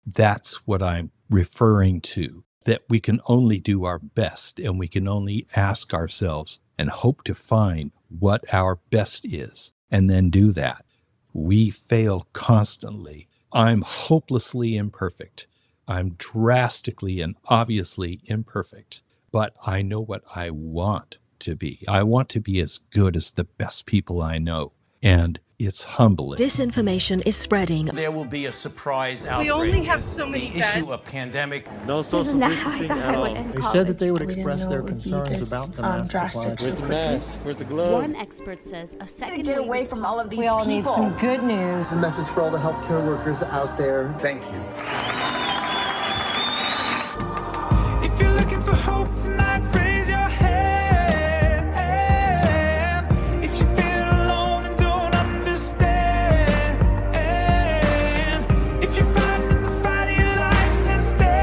That's what I'm referring to, that we can only do our best and we can only ask ourselves and hope to find what our best is and then do that. We fail constantly. I'm hopelessly imperfect. I'm drastically and obviously imperfect, but I know what I want to be. I want to be as good as the best people I know. And it's humbling. Disinformation is spreading. There will be a surprise outbreak. We only have so many the issue of pandemic. No social distancing at all. They said that they would express their concerns about the mask supply. Where's the mask? Where's the glove? One expert says a second get away from all of these We all people. need some good news. A message for all the healthcare workers out there. Thank you. If you're looking for hope tonight, raise your hand. If you feel alone and don't understand, if you're fighting the fight of your life, then stand.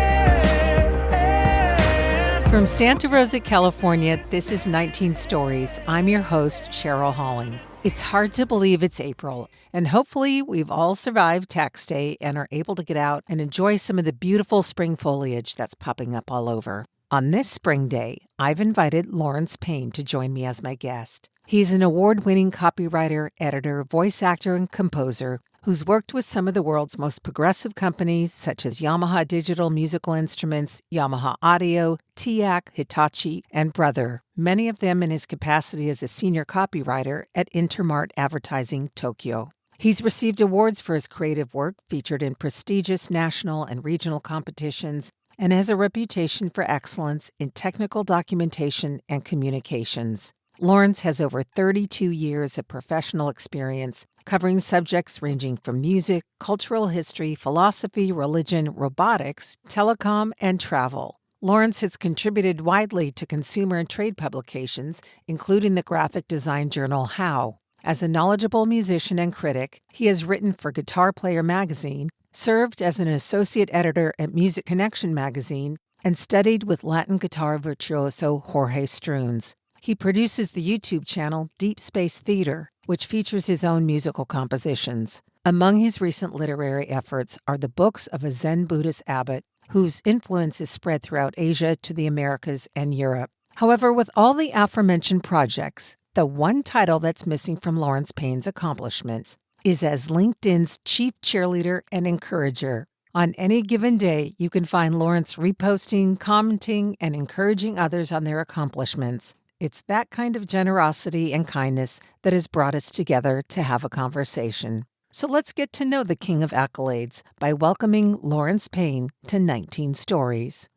From Santa Rosa, California, this is 19 Stories. I'm your host, Cheryl Halling. It's hard to believe it's April, and hopefully we've all survived tax day and are able to get out and enjoy some of the beautiful spring foliage that's popping up all over. On this spring day, I've invited Lawrence Payne to join me as my guest. He's an award-winning copywriter, editor, voice actor, and composer who's worked with some of the world's most progressive companies such as Yamaha Digital Musical Instruments, Yamaha Audio, Teac, Hitachi, and Brother, many of them in his capacity as a senior copywriter at Intermart Advertising, Tokyo. He's received awards for his creative work featured in prestigious national and regional competitions and has a reputation for excellence in technical documentation and communications. Lawrence has over 32 years of professional experience covering subjects ranging from music, cultural history, philosophy, religion, robotics, telecom, and travel. Lawrence has contributed widely to consumer and trade publications, including the graphic design journal How. As a knowledgeable musician and critic, he has written for Guitar Player magazine, served as an associate editor at Music Connection magazine, and studied with Latin guitar virtuoso Jorge Struns. He produces the YouTube channel Deep Space Theater, which features his own musical compositions. Among his recent literary efforts are the books of a Zen Buddhist abbot whose influence is spread throughout Asia to the Americas and Europe. However, with all the aforementioned projects, the one title that's missing from Lawrence Payne's accomplishments is as LinkedIn's chief cheerleader and encourager. On any given day, you can find Lawrence reposting, commenting, and encouraging others on their accomplishments. It's that kind of generosity and kindness that has brought us together to have a conversation. So let's get to know the king of accolades by welcoming Lawrence Payne to 19 Stories.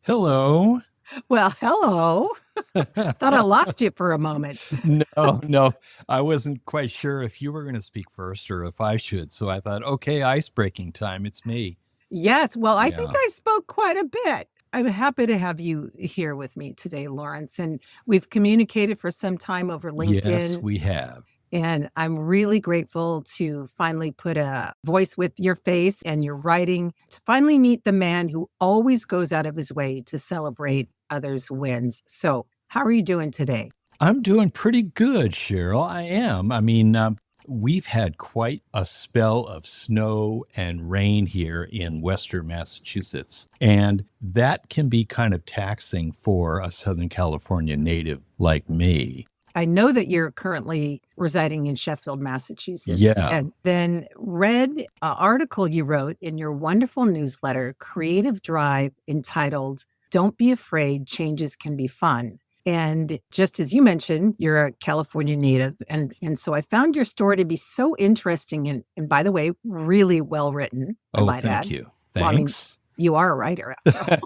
Hello. Well, hello. Thought I lost you for a moment. No, I wasn't quite sure if you were going to speak first or if I should. So I thought, okay, ice-breaking time. It's me. Yes, well, I think I spoke quite a bit. I'm happy to have you here with me today, Lawrence. And we've communicated for some time over LinkedIn. Yes, we have. And I'm really grateful to finally put a voice with your face and your writing, to finally meet the man who always goes out of his way to celebrate others' wins. So how are you doing today? I'm doing pretty good, Cheryl. I am. I mean, we've had quite a spell of snow and rain here in Western Massachusetts, and that can be kind of taxing for a Southern California native like me. I know that you're currently residing in Sheffield, Massachusetts. Yeah. And then read an article you wrote in your wonderful newsletter, Creative Drive, entitled, "Don't Be Afraid, Changes Can Be Fun." And just as you mentioned, you're a California native. And so I found your story to be so interesting and by the way, really well written. Oh, thank you. Thanks. Well, I mean, you are a writer, after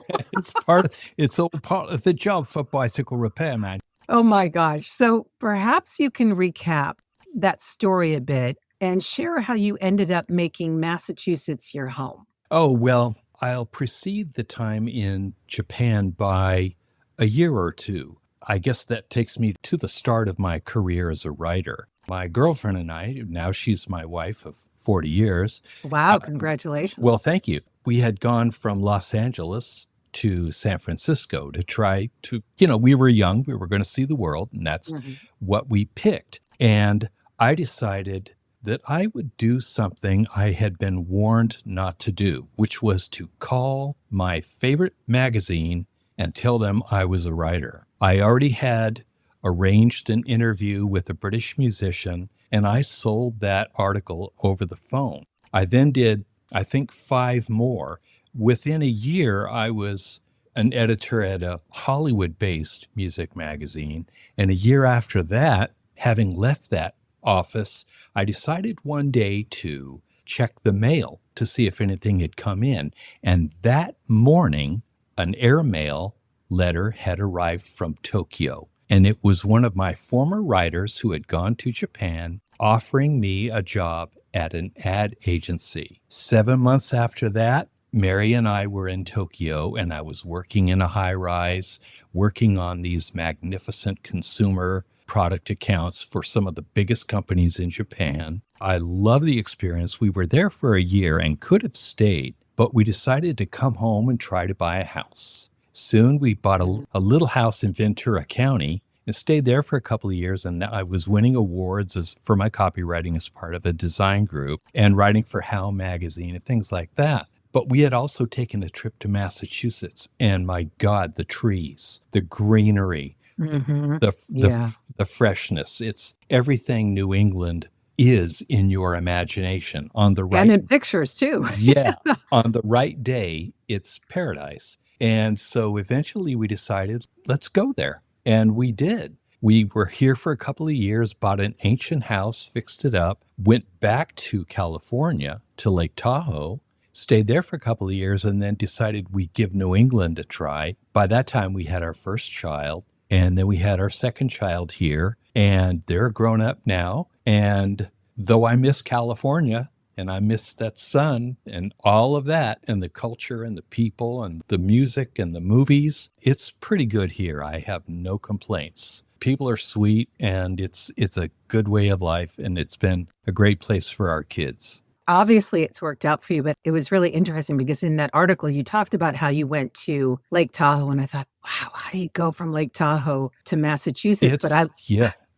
all. It's all part of the job for bicycle repair, man. Oh my gosh. So perhaps you can recap that story a bit and share how you ended up making Massachusetts your home. Oh, well, I'll precede the time in Japan by a year or two. I guess that takes me to the start of my career as a writer. My girlfriend and I, now she's my wife of 40 years. Wow, congratulations. Well, thank you. We had gone from Los Angeles to San Francisco to try to, we were young, we were going to see the world, and that's what we picked. And I decided that I would do something I had been warned not to do, which was to call my favorite magazine and tell them I was a writer. I already had arranged an interview with a British musician, and I sold that article over the phone. I then did, I think, 5 more. Within a year, I was an editor at a Hollywood-based music magazine. And a year after that, having left that office, I decided one day to check the mail to see if anything had come in. And that morning, an airmail letter had arrived from Tokyo. And it was one of my former writers who had gone to Japan offering me a job at an ad agency. 7 months after that, Mary and I were in Tokyo, and I was working in a high-rise, working on these magnificent consumer product accounts for some of the biggest companies in Japan. I love the experience. We were there for a year and could have stayed, but we decided to come home and try to buy a house. Soon we bought a little house in Ventura County and stayed there for a couple of years. And I was winning awards for my copywriting as part of a design group and writing for How Magazine and things like that. But we had also taken a trip to Massachusetts, and my God, the trees, the greenery, the freshness. It's everything New England is in your imagination on the right. And in pictures too. Yeah. On the right day, it's paradise. And so eventually we decided, let's go there. And we did. We were here for a couple of years, bought an ancient house, fixed it up, went back to California, to Lake Tahoe, stayed there for a couple of years, and then decided we'd give New England a try. By that time, we had our first child, and then we had our second child here, and they're grown up now. And though I miss California, and I miss that sun and all of that, and the culture and the people and the music and the movies, it's pretty good here. I have no complaints. People are sweet, and it's a good way of life, and it's been a great place for our kids. Obviously, it's worked out for you, but it was really interesting because in that article, you talked about how you went to Lake Tahoe, and I thought, wow, how do you go from Lake Tahoe to Massachusetts?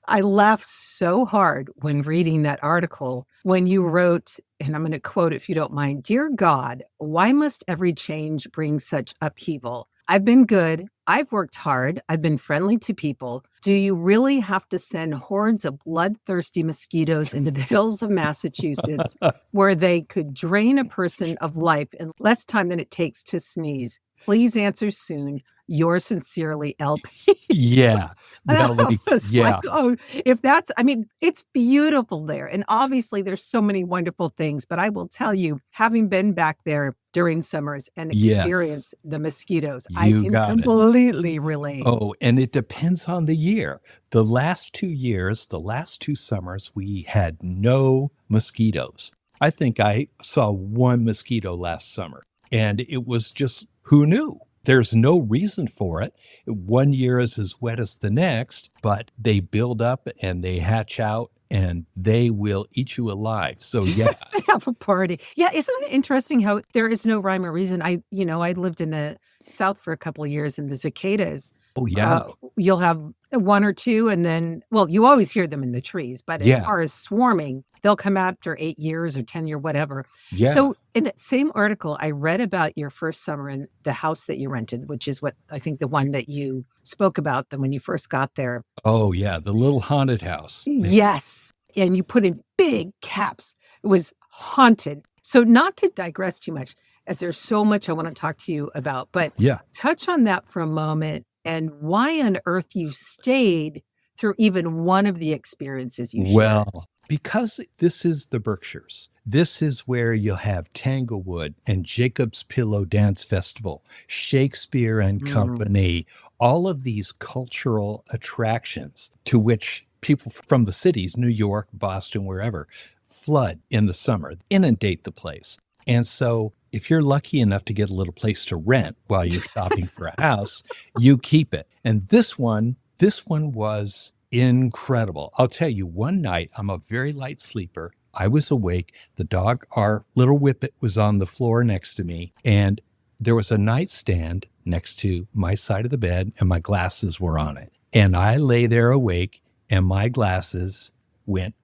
I laughed so hard when reading that article when you wrote, and I'm going to quote if you don't mind, "Dear God, why must every change bring such upheaval? I've been good. I've worked hard. I've been friendly to people. Do you really have to send hordes of bloodthirsty mosquitoes into the hills of Massachusetts where they could drain a person of life in less time than it takes to sneeze? Please answer soon. Yours sincerely, LP." Yeah. Like, oh, if that's, I mean, it's beautiful there. And obviously there's so many wonderful things, but I will tell you, having been back there during summers and experience the mosquitoes, I can completely relate. Oh, and it depends on the year. The last 2 years, the last 2 summers, we had no mosquitoes. I think I saw 1 mosquito last summer, and it was just, who knew? There's no reason for it. 1 year is as wet as the next, but they build up and they hatch out and they will eat you alive. So yeah. They have a party. Yeah, isn't it interesting how there is no rhyme or reason? I lived in the South for a couple of years, and the cicadas. Oh, yeah. You'll have 1 or 2, and then, well, you always hear them in the trees, but as far as swarming, they'll come after 8 years or 10 years, whatever. Yeah. So in that same article, I read about your first summer in the house that you rented, which is what I think the one that you spoke about when you first got there. Oh, yeah. The little haunted house. Yes. And you put in big caps. It was haunted. So not to digress too much, as there's so much I want to talk to you about, but touch on that for a moment and why on earth you stayed through even one of the experiences you shared. Well, because this is the Berkshires. This is where you'll have Tanglewood and Jacob's Pillow Dance Festival, Shakespeare and Company, all of these cultural attractions to which people from the cities, New York, Boston, wherever, flood in the summer, inundate the place. And so if you're lucky enough to get a little place to rent while you're shopping for a house, you keep it. And this one was incredible. I'll tell you, one night, I'm a very light sleeper. I was awake. The dog, our little Whippet, was on the floor next to me. And there was a nightstand next to my side of the bed, and my glasses were on it. And I lay there awake, and my glasses went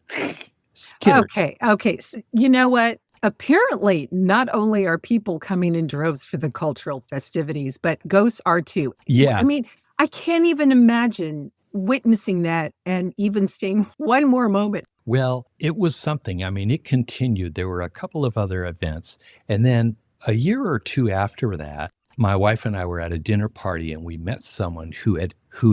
skittered. Okay. So, you know what? Apparently, not only are people coming in droves for the cultural festivities, but ghosts are too. Yeah. I mean, I can't even imagine witnessing that and even staying one more moment. Well, it was something. I mean, it continued. There were a couple of other events. And then a year or two after that, my wife and I were at a dinner party and we met someone who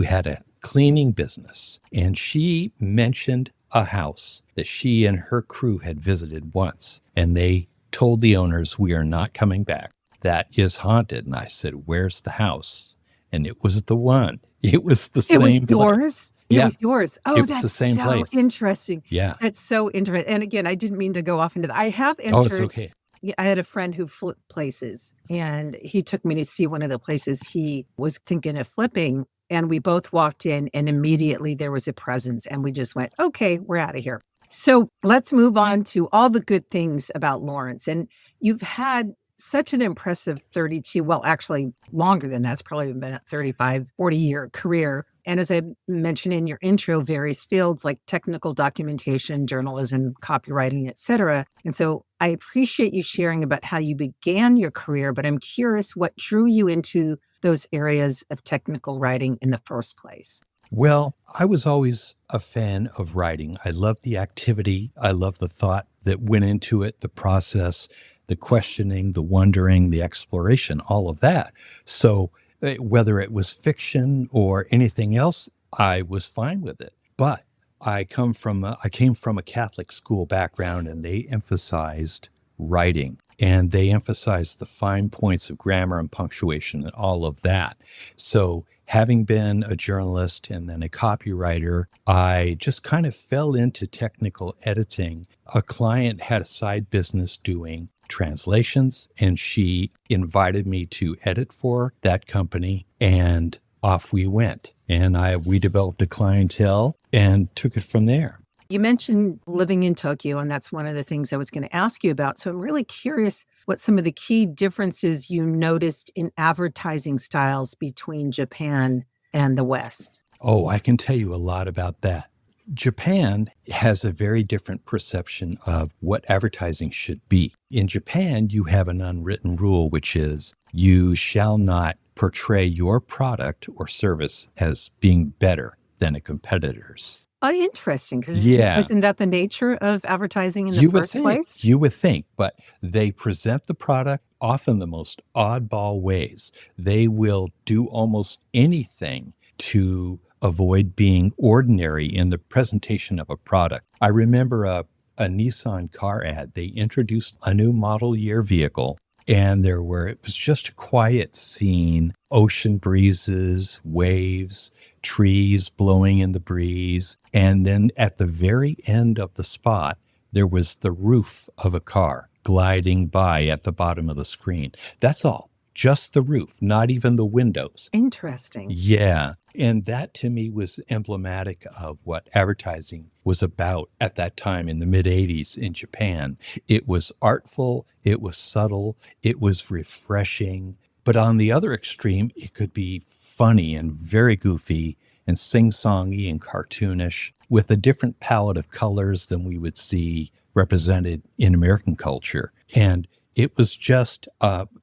had a cleaning business. And she mentioned a house that she and her crew had visited once. And they told the owners, we are not coming back. That is haunted. And I said, where's the house? And it was the one. It was the same. It was yours? Yeah. It was yours. Oh, It was that's the same so place. interesting. Yeah. That's so interesting. And again, I didn't mean to go off into that. I have entered. Oh, it's okay. Yeah, I had a friend who flipped places, and he took me to see one of the places he was thinking of flipping. And we both walked in, and immediately there was a presence, and we just went, okay, we're out of here. So let's move on to all the good things about Lawrence. And you've had such an impressive 32, well, actually longer than that. It's probably been a 35, 40-year career. And as I mentioned in your intro, various fields like technical documentation, journalism, copywriting, et cetera. And so I appreciate you sharing about how you began your career, but I'm curious what drew you into those areas of technical writing in the first place. Well, I was always a fan of writing. I loved the activity. I loved the thought that went into it, the process, the questioning, the wondering, the exploration, all of that. So whether it was fiction or anything else, I was fine with it. But I came from a Catholic school background, and they emphasized writing, and they emphasized the fine points of grammar and punctuation and all of that. So having been a journalist and then a copywriter, I just kind of fell into technical editing. A client had a side business doing translations, and she invited me to edit for that company, and off we went. And we developed a clientele and took it from there. You mentioned living in Tokyo, and that's one of the things I was going to ask you about. So I'm really curious what some of the key differences you noticed in advertising styles between Japan and the West. Oh, I can tell you a lot about that. Japan has a very different perception of what advertising should be. In Japan, you have an unwritten rule, which is you shall not portray your product or service as being better than a competitor's. Oh, interesting. Because isn't that the nature of advertising in the first place? You would think, but they present the product often the most oddball ways. They will do almost anything to avoid being ordinary in the presentation of a product. I remember a Nissan car ad. They introduced a new model year vehicle, and it was just a quiet scene, ocean breezes, waves, trees blowing in the breeze. And then at the very end of the spot, there was the roof of a car gliding by at the bottom of the screen. That's all. Just the roof, not even the windows. Interesting. Yeah. And that to me was emblematic of what advertising was about at that time in the mid-'80s in Japan. It was artful, it was subtle, it was refreshing. But on the other extreme, it could be funny and very goofy and sing-songy and cartoonish with a different palette of colors than we would see represented in American culture. And it was just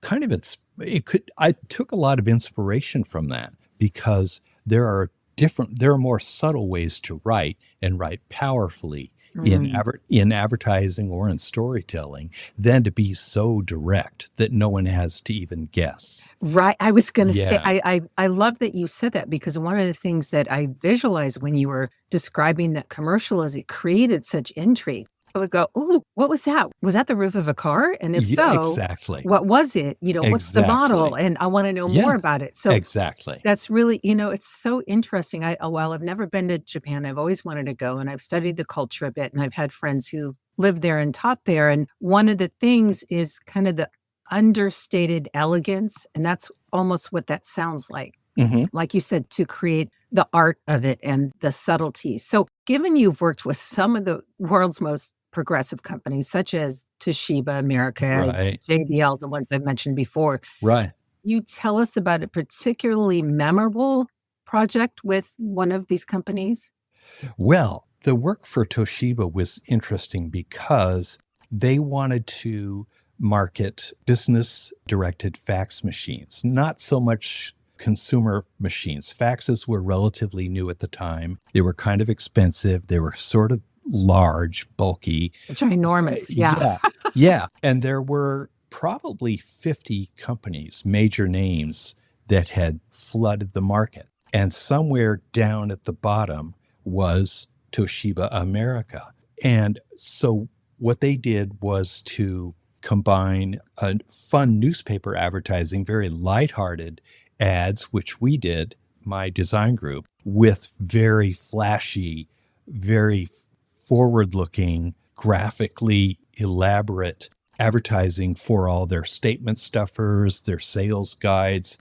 kind of I took a lot of inspiration from that because there are more subtle ways to write and write powerfully in advertising or in storytelling than to be so direct that no one has to even guess. Right. I was going to say, I love that you said that, because one of the things that I visualized when you were describing that commercial is it created such intrigue. I would go, oh, what was that? Was that the roof of a car? And if so, exactly. What was it? What's the model? And I want to know more about it. So exactly. That's really, it's so interesting. While I've never been to Japan, I've always wanted to go, and I've studied the culture a bit, and I've had friends who've lived there and taught there. And one of the things is kind of the understated elegance. And that's almost what that sounds like. Mm-hmm. Like you said, to create the art of it and the subtleties. So given you've worked with some of the world's most progressive companies, such as Toshiba, America, right, JBL, the ones I've mentioned before. Right. You tell us about a particularly memorable project with one of these companies? Well, The work for Toshiba was interesting because they wanted to market business-directed fax machines, not so much consumer machines. Faxes were relatively new at the time. They were kind of expensive. They were sort of large, bulky. Ginormous, yeah. Yeah. And there were probably 50 companies, major names, that had flooded the market. And somewhere down at the bottom was Toshiba America. And so what they did was to combine a fun newspaper advertising, very lighthearted ads, which we did, my design group, with very flashy, very forward-looking, graphically elaborate advertising for all their statement stuffers, their sales guides,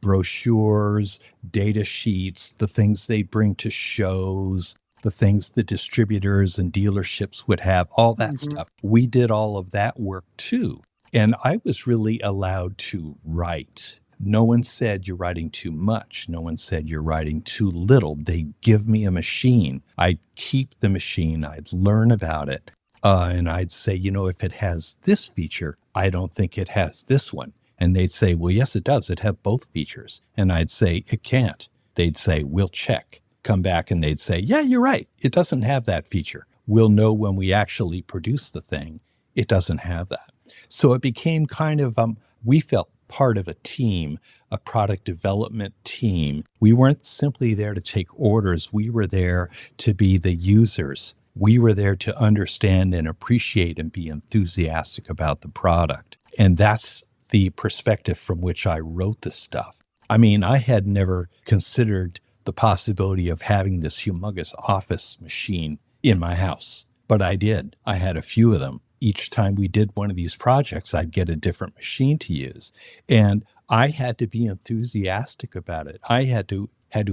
brochures, data sheets, the things they bring to shows, the things the distributors and dealerships would have, all that stuff. We did all of that work too. And I was really allowed to write. No one said you're writing too much. No one said you're writing too little. They give me a machine. I'd keep the machine. I'd learn about it. And I'd say, if it has this feature, I don't think it has this one. And they'd say, well, yes, it does. It has both features. And I'd say, it can't. They'd say, we'll check. Come back and they'd say, yeah, you're right. It doesn't have that feature. We'll know when we actually produce the thing. It doesn't have that. So it became kind of, we felt part of a team, a product development team. We weren't simply there to take orders. We were there to be the users. We were there to understand and appreciate and be enthusiastic about the product. And that's the perspective from which I wrote this stuff. I mean, I had never considered the possibility of having this humongous office machine in my house, but I did. I had a few of them. Each time we did one of these projects, I'd get a different machine to use. And I had to be enthusiastic about it. I had to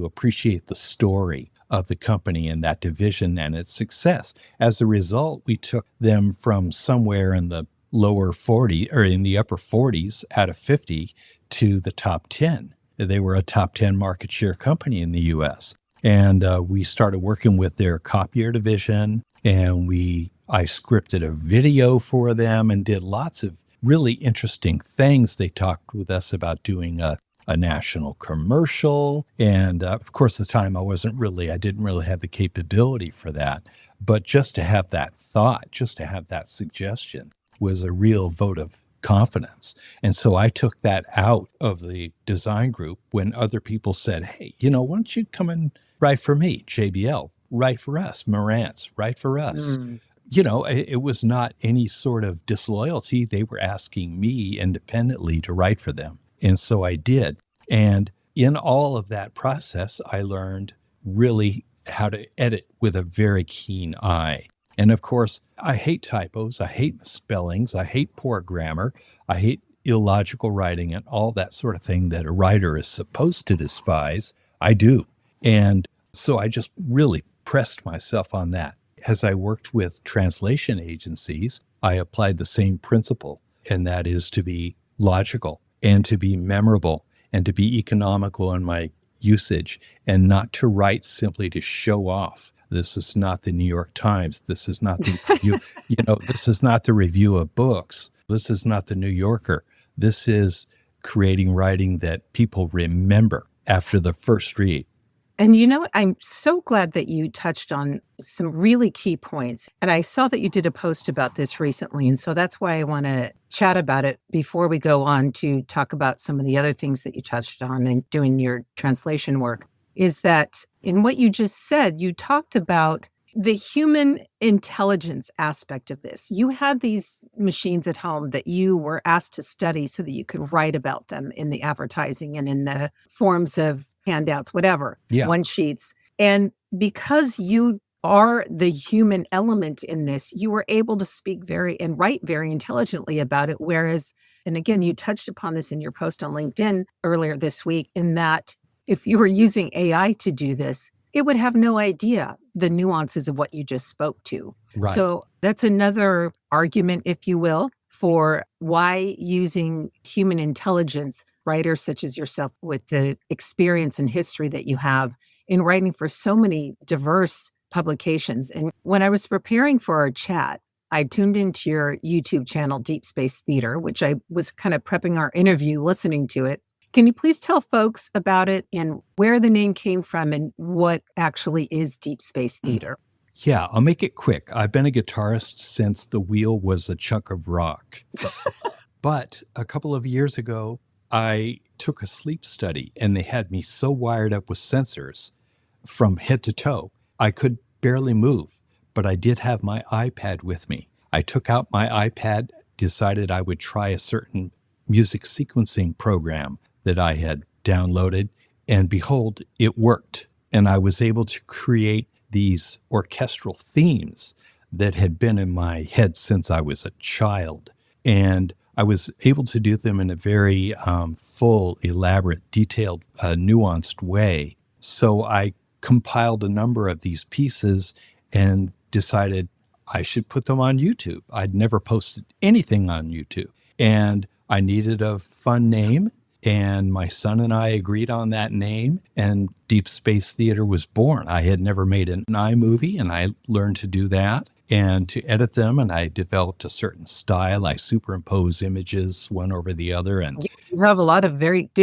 appreciate the story of the company and that division and its success. As a result, we took them from somewhere in the lower 40 or in the upper 40s out of 50 to the top 10. They were a top 10 market share company in the U.S. And we started working with their copier division, and I scripted a video for them and did lots of really interesting things. They talked with us about doing a national commercial. And of course, at the time I didn't really have the capability for that. But just to have that thought, just to have that suggestion was a real vote of confidence. And so I took that out of the design group when other people said, hey, why don't you come and write for me? JBL, write for us. Marantz, write for us. It was not any sort of disloyalty. They were asking me independently to write for them. And so I did. And in all of that process, I learned really how to edit with a very keen eye. And of course, I hate typos, I hate misspellings, I hate poor grammar, I hate illogical writing and all that sort of thing that a writer is supposed to despise. I do. And so I just really pressed myself on that. As I worked with translation agencies, I applied the same principle, and that is to be logical and to be memorable and to be economical in my usage and not to write simply to show off. This is not the New York Times. This is not the review, this is not the review of books. This is not the New Yorker. This is creating writing that people remember after the first read. And I'm so glad that you touched on some really key points. And I saw that you did a post about this recently. And so that's why I want to chat about it before we go on to talk about some of the other things that you touched on and doing your translation work, is that in what you just said, you talked about the human intelligence aspect of this. You had these machines at home that you were asked to study so that you could write about them in the advertising and in the forms of handouts, whatever, one sheets. And because you are the human element in this, you were able to speak and write very intelligently about it. Whereas, and again, you touched upon this in your post on LinkedIn earlier this week, in that if you were using AI to do this, it would have no idea the nuances of what you just spoke to. Right. So that's another argument, if you will, for why using human intelligence, writers such as yourself with the experience and history that you have in writing for so many diverse publications. And when I was preparing for our chat, I tuned into your YouTube channel, Deep Space Theater, which I was kind of prepping our interview, listening to it. Can you please tell folks about it and where the name came from and what actually is Deep Space Theater? Yeah, I'll make it quick. I've been a guitarist since the wheel was a chunk of rock. But a couple of years ago, I took a sleep study and they had me so wired up with sensors from head to toe, I could barely move, but I did have my iPad with me. I took out my iPad, decided I would try a certain music sequencing program that I had downloaded, and behold, it worked. And I was able to create these orchestral themes that had been in my head since I was a child. And I was able to do them in a very full, elaborate, detailed, nuanced way. So I compiled a number of these pieces and decided I should put them on YouTube. I'd never posted anything on YouTube. And I needed a fun name. And my son and I agreed on that name, and Deep Space Theater was born. I had never made an iMovie, and I learned to do that and to edit them, and I developed a certain style. I superimpose images one over the other. And you have a lot of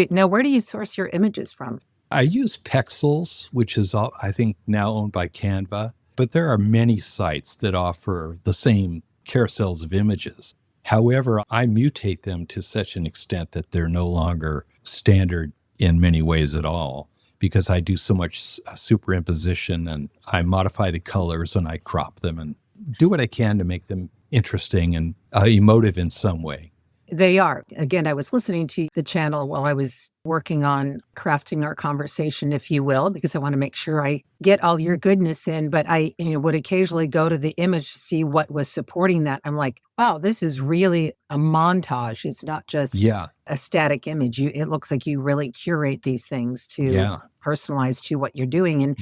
now, where do you source your images from? I use Pexels, which is, I think, now owned by Canva, but there are many sites that offer the same carousels of images. However, I mutate them to such an extent that they're no longer standard in many ways at all, because I do so much superimposition and I modify the colors and I crop them and do what I can to make them interesting and emotive in some way. They are. Again, I was listening to the channel while I was working on crafting our conversation, if you will, because I want to make sure I get all your goodness in. But I would occasionally go to the image to see what was supporting that. I'm like, wow, this is really a montage. It's not just a static image. It looks like you really curate these things to personalize to what you're doing. And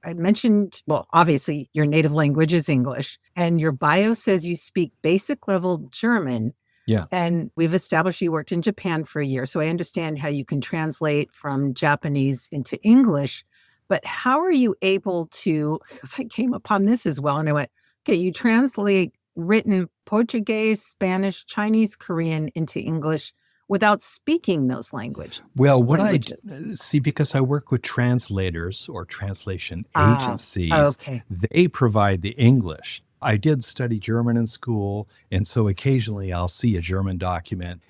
I mentioned, well, obviously your native language is English, and your bio says you speak basic level German. Yeah. And we've established you worked in Japan for a year. So I understand how you can translate from Japanese into English. But how are you able to, because I came upon this as well, and I went, okay, you translate written Portuguese, Spanish, Chinese, Korean into English without speaking those languages? Well, what I see, because I work with translators or translation agencies, they provide the English. I did study German in school, and so occasionally I'll see a German document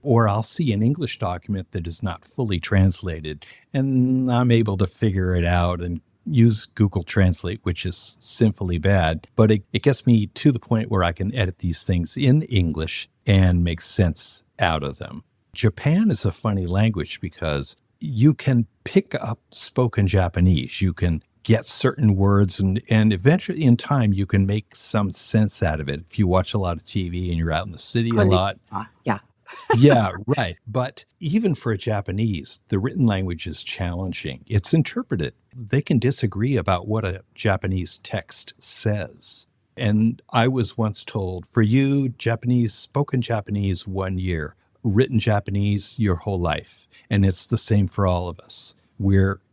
or I'll see an English document that is not fully translated, and I'm able to figure it out and use Google Translate, which is sinfully bad, but it gets me to the point where I can edit these things in English and make sense out of them. Japan is a funny language because you can pick up spoken Japanese. You can get certain words, and eventually in time you can make some sense out of it if you watch a lot of TV and you're out in the city a lot. Yeah, right. But even for a Japanese, the written language is challenging. It's interpreted. They can disagree about what a Japanese text says. And I was once told, for you, Japanese, spoken Japanese 1 year, written Japanese your whole life. And it's the same for all of us.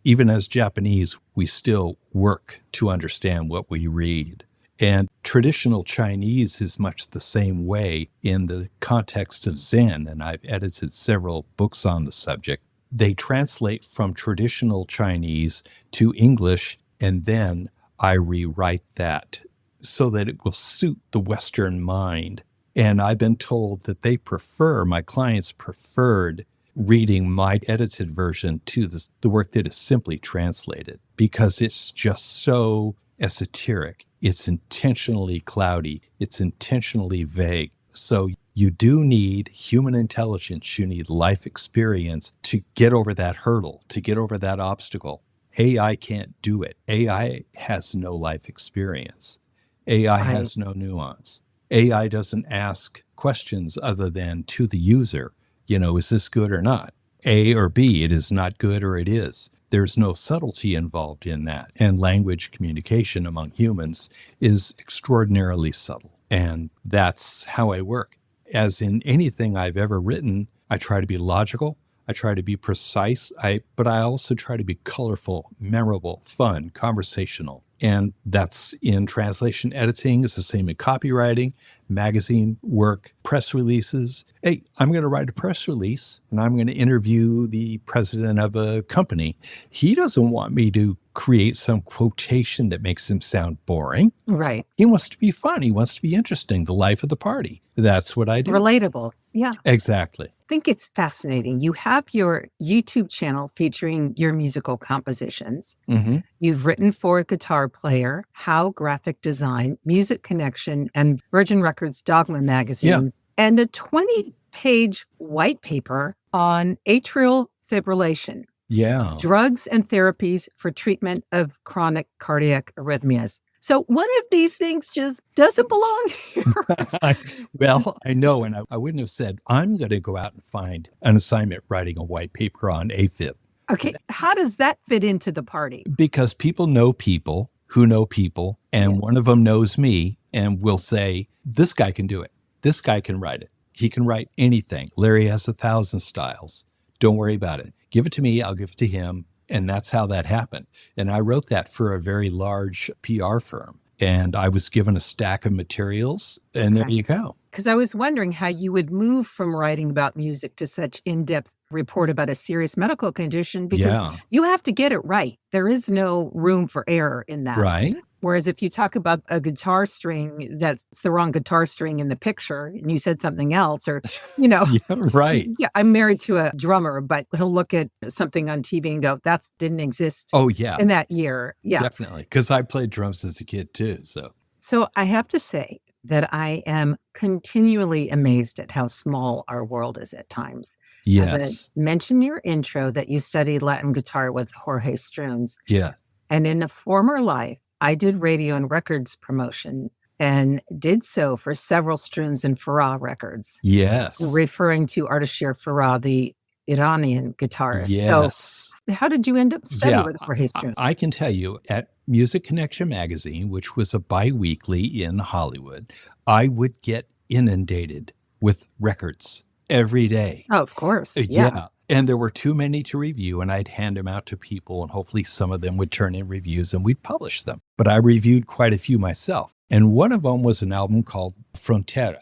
Even as Japanese, we still work to understand what we read. And traditional Chinese is much the same way in the context of Zen, and I've edited several books on the subject. They translate from traditional Chinese to English, and then I rewrite that so that it will suit the Western mind. And I've been told that my clients preferred reading my edited version to the work that is simply translated, because it's just so esoteric. It's intentionally cloudy. It's intentionally vague. So you do need human intelligence. You need life experience to get over that hurdle, to get over that obstacle. AI can't do it. AI has no life experience. AI has no nuance. AI doesn't ask questions other than to the user. Is this good or not? A or B, it is not good or it is. There's no subtlety involved in that. And language communication among humans is extraordinarily subtle. And that's how I work. As in anything I've ever written, I try to be logical. I try to be precise. But I also try to be colorful, memorable, fun, conversational. And that's in translation editing. It's the same in copywriting, magazine work, press releases. Hey, I'm going to write a press release and I'm going to interview the president of a company. He doesn't want me to create some quotation that makes him sound boring. Right. He wants to be fun. He wants to be interesting, the life of the party. That's what I do. Relatable. Yeah. Exactly. I think it's fascinating. You have your YouTube channel featuring your musical compositions. Mm-hmm. You've written for a Guitar Player, How Graphic Design, Music Connection, and Virgin Records Dogma magazines, and a 20-page white paper on atrial fibrillation. Yeah. Drugs and therapies for treatment of chronic cardiac arrhythmias. So one of these things just doesn't belong here. Well, I know, and I wouldn't have said, I'm going to go out and find an assignment writing a white paper on AFib. Okay, how does that fit into the party? Because people know people who know people, and one of them knows me and will say, this guy can do it. This guy can write it. He can write anything. Larry has 1,000 styles. Don't worry about it. Give it to me. I'll give it to him. And that's how that happened. And I wrote that for a very large PR firm. And I was given a stack of materials, and there you go. Because I was wondering how you would move from writing about music to such in-depth report about a serious medical condition, because you have to get it right. There is no room for error in that. Right. Whereas if you talk about a guitar string, that's the wrong guitar string in the picture, and you said something else, or, you know. Right. Yeah, I'm married to a drummer, but he'll look at something on TV and go, that didn't exist in that year. Yeah. Definitely. Because I played drums as a kid too. So I have to say that I am continually amazed at how small our world is at times. Yes. As I mentioned in your intro that you studied Latin guitar with Jorge Struns. Yeah. And in a former life, I did radio and records promotion and did so for several Struns and Farah records. Yes. Referring to Ardashir Farah, the Iranian guitarist. Yes. So how did you end up studying with Jorge Struns? I can tell you, at Music Connection magazine, which was a bi-weekly in Hollywood, I would get inundated with records every day. Oh, of course. Yeah. And there were too many to review, and I'd hand them out to people, and hopefully some of them would turn in reviews and we'd publish them. But I reviewed quite a few myself. And one of them was an album called Frontera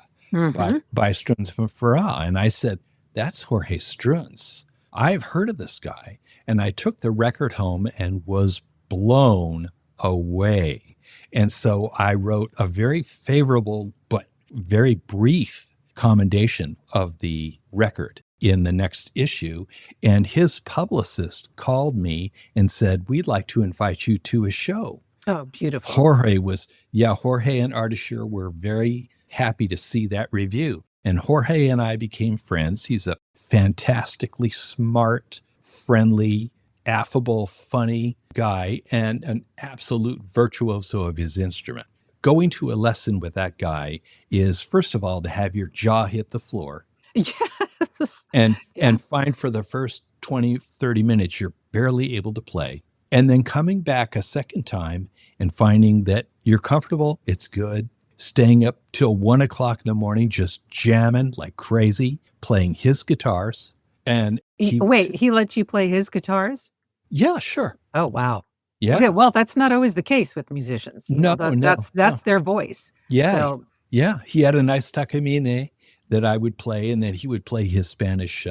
by Struns from Farah. And I said, that's Jorge Struns. I've heard of this guy. And I took the record home and was blown away. And so I wrote a very favorable but very brief commendation of the record in the next issue. And his publicist called me and said, we'd like to invite you to a show. Oh, beautiful. Jorge and Ardashir were very happy to see that review. And Jorge and I became friends. He's a fantastically smart, friendly, affable, funny guy, and an absolute virtuoso of his instrument. Going to a lesson with that guy is, first of all, to have your jaw hit the floor. Yes. And find for the first 20, 30 minutes, you're barely able to play. And then coming back a second time and finding that you're comfortable, it's good. Staying up till 1 o'clock in the morning, just jamming like crazy, playing his guitars. And he let you play his guitars? Yeah, sure. Oh, wow. Yeah. Okay, well, that's not always the case with musicians. That's their voice. Yeah. So, yeah. He had a nice takamine that I would play, and then he would play his Spanish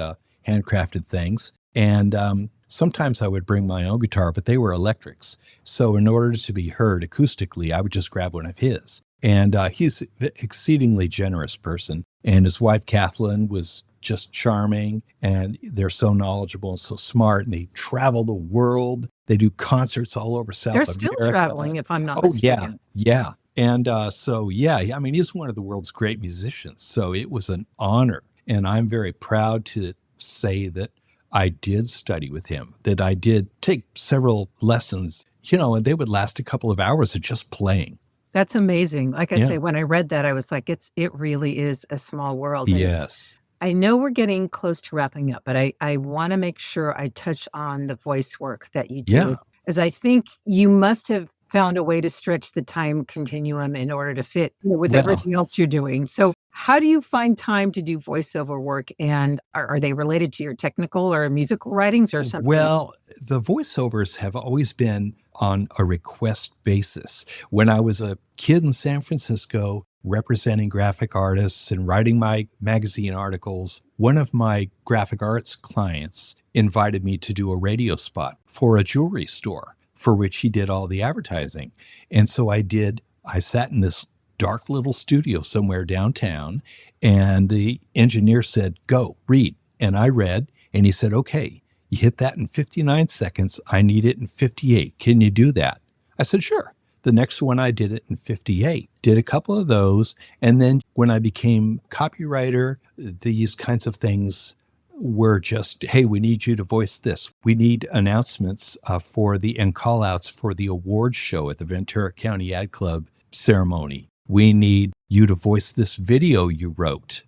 handcrafted things. And sometimes I would bring my own guitar, but they were electrics. So in order to be heard acoustically, I would just grab one of his. And he's an exceedingly generous person. And his wife, Kathleen, was just charming. And they're so knowledgeable and so smart. And they travel the world. They do concerts all over South America. They're still traveling, if I'm not mistaken. Yeah. And I mean, he's one of the world's great musicians. So it was an honor. And I'm very proud to say that I did study with him, that I did take several lessons, and they would last a couple of hours of just playing. That's amazing. Like I say, when I read that, I was like, it really is a small world. And yes. I know we're getting close to wrapping up, but I want to make sure I touch on the voice work that you do. Yeah. As I think you must have found a way to stretch the time continuum in order to fit with everything else you're doing. So How do you find time to do voiceover work? And are they related to your technical or musical writings or something? Well, the voiceovers have always been on a request basis. When I was a kid in San Francisco representing graphic artists and writing my magazine articles, one of my graphic arts clients invited me to do a radio spot for a jewelry store for which he did all the advertising. And so I sat in this dark little studio somewhere downtown, and the engineer said, "Go, read." And I read, and he said, "Okay, you hit that in 59 seconds. I need it in 58. Can you do that?" I said, "Sure." The next one, I did it in 58, did a couple of those. And then when I became copywriter, these kinds of things were just, hey, we need you to voice this. We need announcements and call outs for the awards show at the Ventura County Ad Club ceremony. We need you to voice this video you wrote,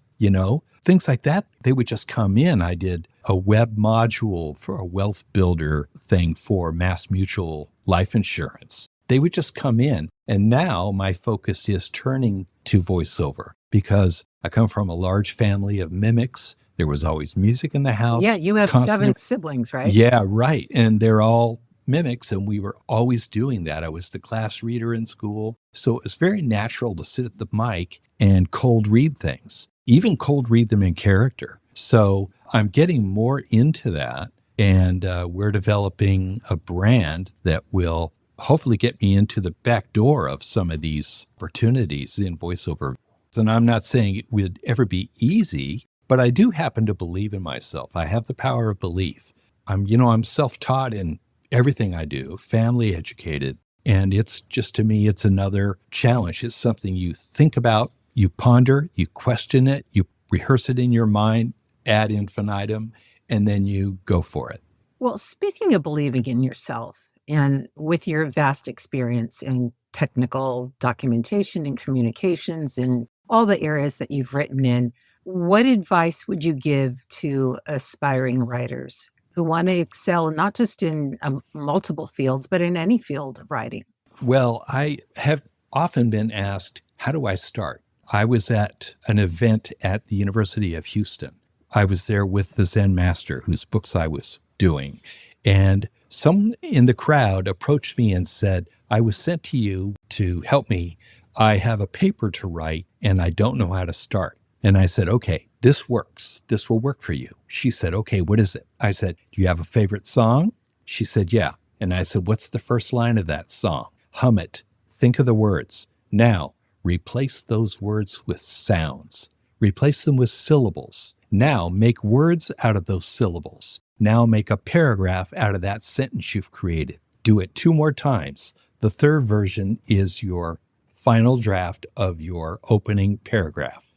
things like that. They would just come in. I did a web module for a wealth builder thing for Mass Mutual Life Insurance. They would just come in. And now my focus is turning to voiceover because I come from a large family of mimics. There was always music in the house. Yeah, you have 7 siblings, right? Yeah, right. And they're all mimics, and we were always doing that. I was the class reader in school. So it was very natural to sit at the mic and cold read things, even cold read them in character. So I'm getting more into that, and we're developing a brand that will hopefully get me into the back door of some of these opportunities in voiceover. And I'm not saying it would ever be easy, but I do happen to believe in myself. I have the power of belief. I'm self-taught in everything I do, family educated. And it's just, to me, it's another challenge. It's something you think about, you ponder, you question it, you rehearse it in your mind ad infinitum, and then you go for it. Well, speaking of believing in yourself, and with your vast experience in technical documentation and communications and all the areas that you've written in, what advice would you give to aspiring writers who want to excel not just in multiple fields, but in any field of writing? Well, I have often been asked, how do I start? I was at an event at the University of Houston. I was there with the Zen master whose books I was doing. And someone in the crowd approached me and said, I was sent to you to help me. I have a paper to write and I don't know how to start. And I said, okay, this works. This will work for you. She said, okay, what is it? I said, do you have a favorite song? She said, yeah. And I said, what's the first line of that song? Hum it. Think of the words. Now, replace those words with sounds. Replace them with syllables. Now, make words out of those syllables. Now make a paragraph out of that sentence you've created. Do it 2 more times. The third version is your final draft of your opening paragraph.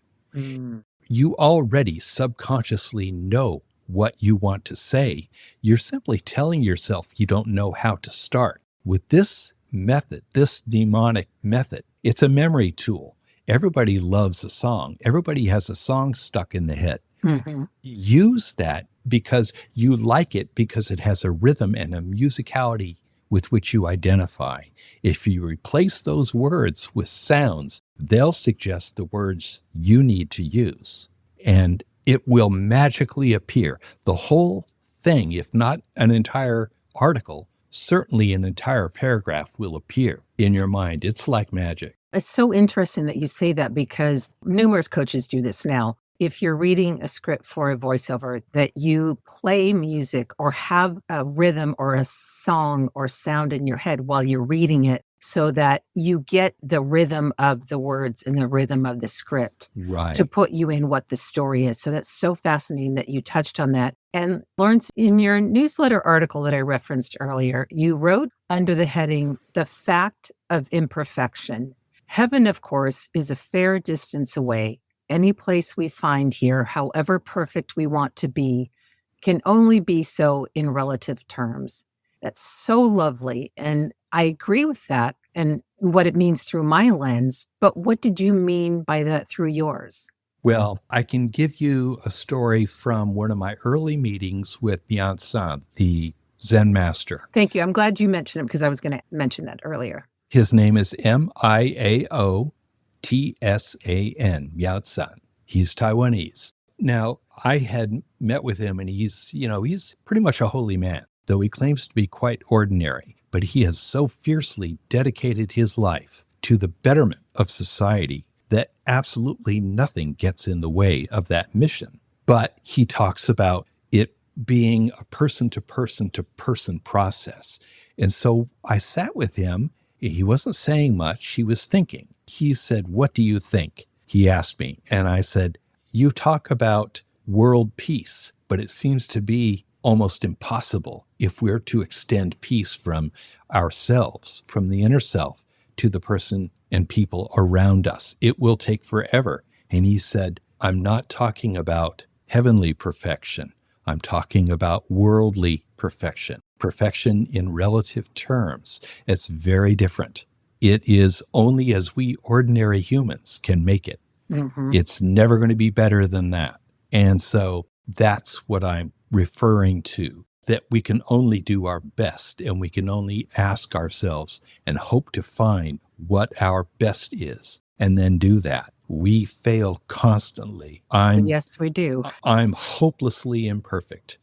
You already subconsciously know what you want to say. You're simply telling yourself you don't know how to start. With this method, this mnemonic method, it's a memory tool. Everybody loves a song. Everybody has a song stuck in the head. Mm-hmm. Use that because you like it, because it has a rhythm and a musicality with which you identify. If you replace those words with sounds, they'll suggest the words you need to use, and it will magically appear. The whole thing, if not an entire article, certainly an entire paragraph will appear in your mind. It's like magic. It's so interesting that you say that because numerous coaches do this now. If you're reading a script for a voiceover, that you play music or have a rhythm or a song or sound in your head while you're reading it so that you get the rhythm of the words and the rhythm of the script to put you in what the story is. So that's so fascinating that you touched on that. And Lawrence, in your newsletter article that I referenced earlier, you wrote under the heading, The Fact of Imperfection. Heaven, of course, is a fair distance away. Any place we find here, however perfect we want to be, can only be so in relative terms. That's so lovely. And I agree with that and what it means through my lens. But what did you mean by that through yours? Well, I can give you a story from one of my early meetings with Beyonce, the Zen master. Thank you. I'm glad you mentioned him because I was going to mention that earlier. His name is Miao Tsan, Yao San. He's Taiwanese. Now, I had met with him, and he's pretty much a holy man, though he claims to be quite ordinary. But he has so fiercely dedicated his life to the betterment of society that absolutely nothing gets in the way of that mission. But he talks about it being a person-to-person-to-person process. And so I sat with him. He wasn't saying much. He was thinking. He said, "What do you think?" He asked me. And I said, "You talk about world peace, but it seems to be almost impossible if we're to extend peace from ourselves, from the inner self, to the person and people around us. It will take forever." And he said, "I'm not talking about heavenly perfection. I'm talking about worldly perfection. Perfection in relative terms. It's very different. It is only as we ordinary humans can make it. Mm-hmm. It's never going to be better than that." And so that's what I'm referring to, that we can only do our best, and we can only ask ourselves and hope to find what our best is, and then do that. We fail constantly. Yes, we do. I'm hopelessly imperfect.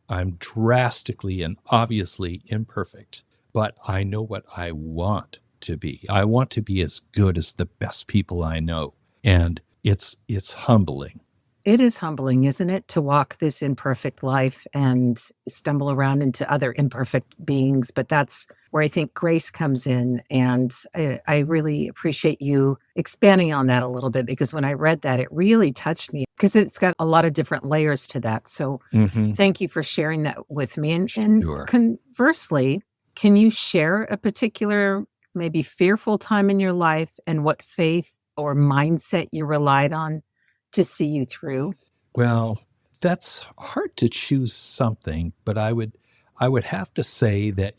I'm drastically and obviously imperfect, but I know what I want to be. I want to be as good as the best people I know. And it's humbling. It is humbling, isn't it, to walk this imperfect life and stumble around into other imperfect beings. But that's where I think grace comes in. And I really appreciate you expanding on that a little bit, because when I read that, it really touched me, because it's got a lot of different layers to that. So Thank you for sharing that with me. And Sure. Conversely, can you share a particular, maybe fearful time in your life and what faith or mindset you relied on to see you through? Well, that's hard to choose something, but I would have to say that,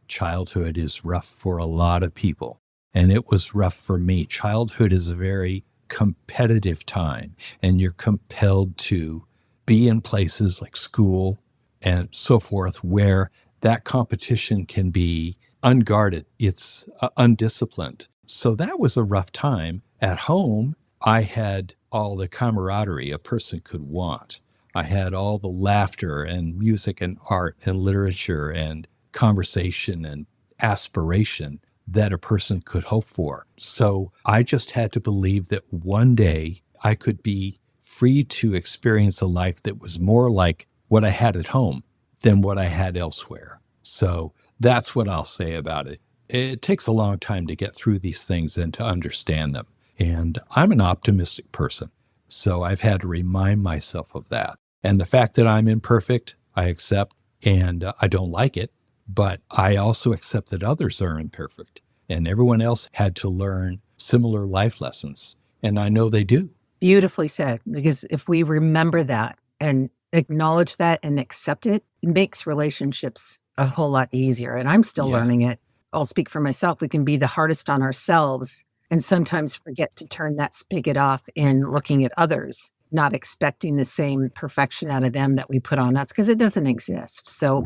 childhood is rough for a lot of people, and it was rough for me. Childhood is a very competitive time, and you're compelled to be in places like school and so forth, where that competition can be unguarded. It's undisciplined. So that was a rough time. At home, I had all the camaraderie a person could want. I had all the laughter and music and art and literature and conversation and aspiration that a person could hope for. So I just had to believe that one day I could be free to experience a life that was more like what I had at home than what I had elsewhere. So that's what I'll say about it. It takes a long time to get through these things and to understand them. And I'm an optimistic person, so I've had to remind myself of that. And the fact that I'm imperfect, I accept, and I don't like it, but I also accept that others are imperfect, and everyone else had to learn similar life lessons, and I know they do. Beautifully said, because if we remember that and acknowledge that and accept it, it makes relationships a whole lot easier. And I'm still learning it. I'll speak for myself. We can be the hardest on ourselves and sometimes forget to turn that spigot off in looking at others, not expecting the same perfection out of them that we put on us, because it doesn't exist. So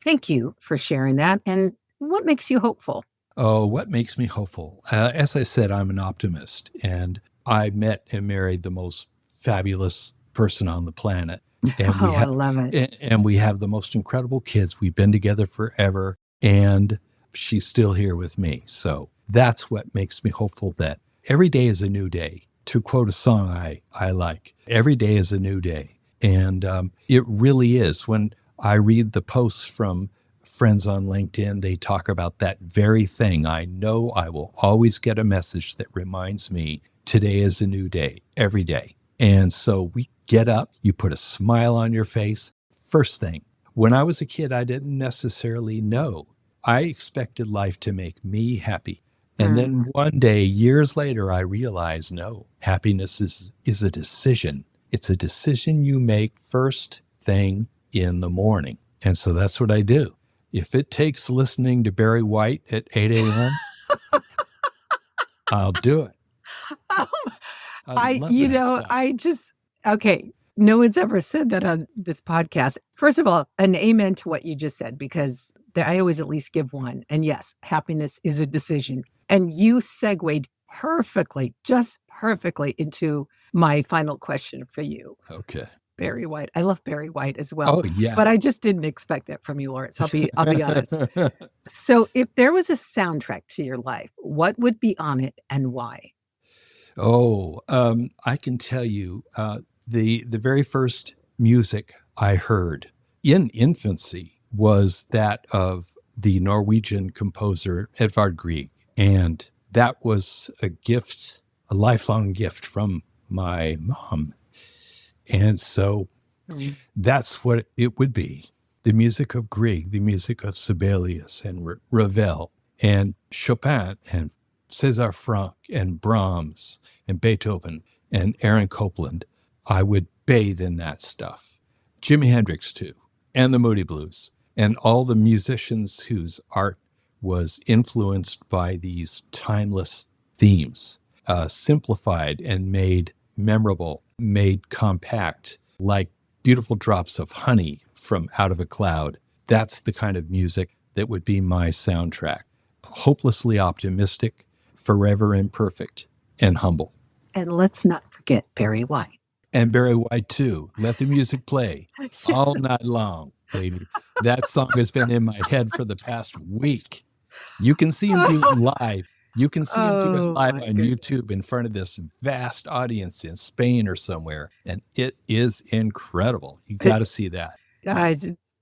Thank you for sharing that. And what makes you hopeful? Oh, what makes me hopeful? As I said, I'm an optimist, and I met and married the most fabulous person on the planet. And I love it. And we have the most incredible kids. We've been together forever, and she's still here with me. So that's what makes me hopeful, that every day is a new day. To quote a song I like, every day is a new day. And it really is. When I read the posts from friends on LinkedIn, they talk about that very thing. I know I will always get a message that reminds me today is a new day, every day. And so we get up, you put a smile on your face. First thing, when I was a kid, I didn't necessarily know. I expected life to make me happy. And then one day, years later, I realized, no, happiness is a decision. It's a decision you make first thing in the morning. And so that's what I do. If it takes listening to Barry White at 8 a.m., I'll do it. Okay. No one's ever said that on this podcast. First of all, an amen to what you just said, because I always at least give one. And yes, happiness is a decision. And you segued just perfectly into my final question for you. Okay. Barry White. I love Barry White as well. Oh, yeah. But I just didn't expect that from you, Lawrence. I'll be honest. So if there was a soundtrack to your life, what would be on it and why? I can tell you the very first music I heard in infancy was that of the Norwegian composer Edvard Grieg. And that was a gift, a lifelong gift from my mom. And so that's what it would be. The music of Grieg, the music of Sibelius and Ravel and Chopin and César Franck and Brahms and Beethoven and Aaron Copland. I would bathe in that stuff. Jimi Hendrix too, and the Moody Blues, and all the musicians whose art was influenced by these timeless themes, simplified and made memorable, made compact, like beautiful drops of honey from out of a cloud. That's the kind of music that would be my soundtrack. Hopelessly optimistic, forever imperfect, and humble. And let's not forget Barry White. And Barry White, too. Let the music play all night long, baby. That song has been in my head for the past week. You can see him do it live. You can see him do it live on YouTube in front of this vast audience in Spain or somewhere. And it is incredible. You got to see that.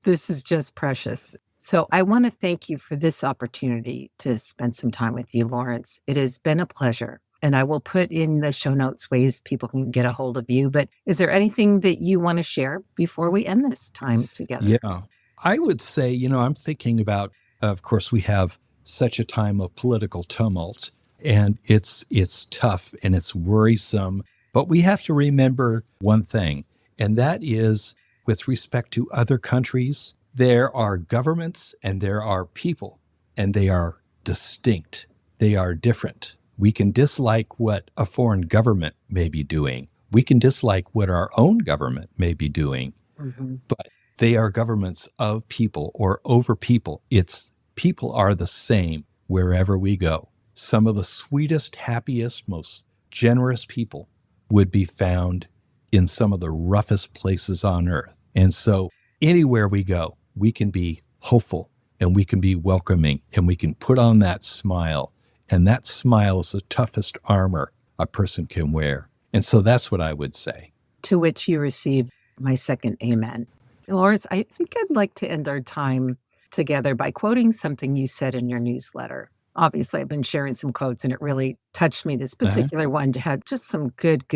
This is just precious. So I want to thank you for this opportunity to spend some time with you, Lawrence. It has been a pleasure. And I will put in the show notes ways people can get a hold of you. But is there anything that you want to share before we end this time together? Yeah, I would say, I'm thinking about, of course, we have such a time of political tumult, and it's tough and it's worrisome. But we have to remember one thing, and that is with respect to other countries, there are governments and there are people, and they are distinct. They are different. We can dislike what a foreign government may be doing. We can dislike what our own government may be doing. Mm-hmm. But they are governments of people or over people. People are the same wherever we go. Some of the sweetest, happiest, most generous people would be found in some of the roughest places on earth. And so anywhere we go, we can be hopeful and we can be welcoming and we can put on that smile. And that smile is the toughest armor a person can wear. And so that's what I would say. To which you receive my second amen. Lawrence, I think I'd like to end our time together by quoting something you said in your newsletter. Obviously, I've been sharing some quotes and it really touched me. This particular one had just some good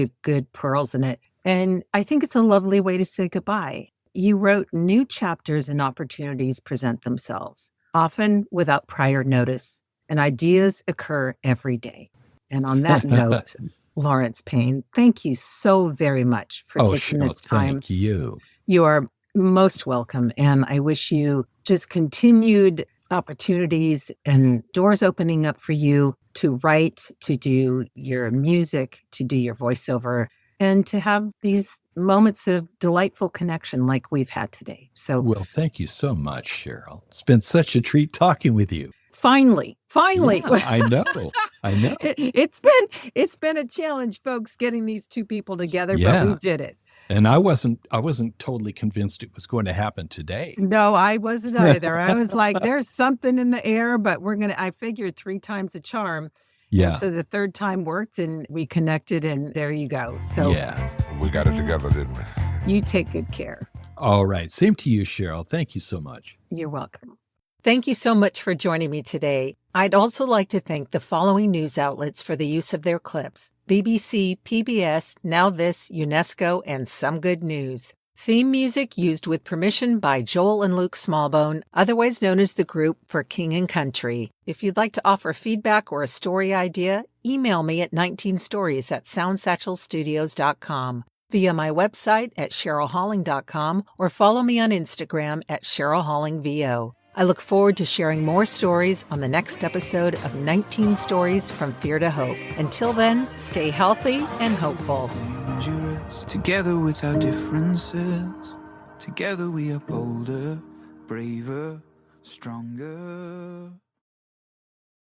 pearls in it. And I think it's a lovely way to say goodbye. You wrote, "New chapters and opportunities present themselves, often without prior notice, and ideas occur every day." And on that note, Lawrence Payne, thank you so very much for taking this time. Thank you. You are most welcome. And I wish you just continued opportunities and doors opening up for you to write, to do your music, to do your voiceover, and to have these moments of delightful connection like we've had today. So, well, thank you so much, Cheryl. It's been such a treat talking with you. Finally. Yeah, I know. It's been a challenge, folks, getting these two people together, but we did it. And I wasn't totally convinced it was going to happen today. No, I wasn't either. I was like, there's something in the air, but I figured 3 times a charm. Yeah. And so the third time worked and we connected and there you go. So we got it together, didn't we? You take good care. All right. Same to you, Cheryl. Thank you so much. You're welcome. Thank you so much for joining me today. I'd also like to thank the following news outlets for the use of their clips: BBC, PBS, Now This, UNESCO, and Some Good News. Theme music used with permission by Joel and Luke Smallbone, otherwise known as the group for King and Country. If you'd like to offer feedback or a story idea, email me at 19stories@soundsatchelstudios.com, via my website at cherylhalling.com, or follow me on Instagram at cherylhallingvo. I look forward to sharing more stories on the next episode of 19 Stories from Fear to Hope. Until then, stay healthy and hopeful. Together with our differences, together we are bolder, braver, stronger.